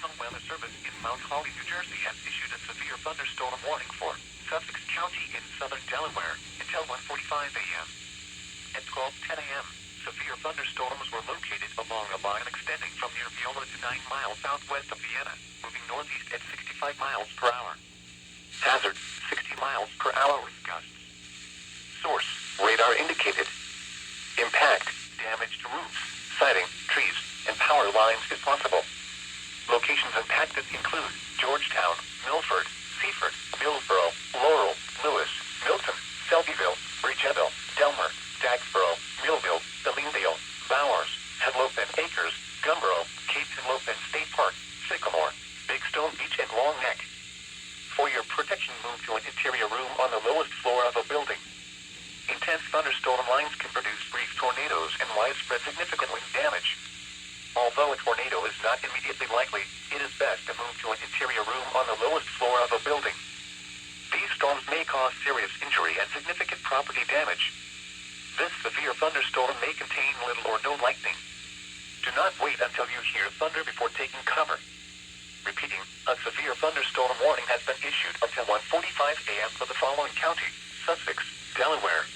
National Weather Service in Mount Holly, New Jersey has issued a severe thunderstorm warning for Sussex County in southern Delaware until 1:45 a.m. At 12:10 a.m., severe thunderstorms were located along a line extending from near Viola to 9 miles southwest of Vienna, moving northeast at 65 miles per hour. Hazard, 60 miles per hour with gusts. Source, radar indicated. Impact, damaged roofs, siding, trees, and power lines is possible. Locations impacted include Georgetown, Milford, Seaford, Millsboro, Laurel, Lewis, Milton, Selbyville, Bridgeville, Delmer, Dagsboro, Millville, Elendale, Bowers, Headlope and Acres, Gumboro, Cape Henlope and State Park, Sycamore, Big Stone Beach and Long Neck. For your protection, move to an interior room on the lowest floor of a building. Intense thunderstorm lines can produce brief tornadoes and widespread significant wind damage. Although a tornado is not immediately likely, it is best to move to an interior room on the lowest floor of a building. These storms may cause serious injury and significant property damage. This severe thunderstorm may contain little or no lightning. Do not wait until you hear thunder before taking cover. Repeating, a severe thunderstorm warning has been issued until 1:45 a.m. for the following counties: Sussex, Delaware,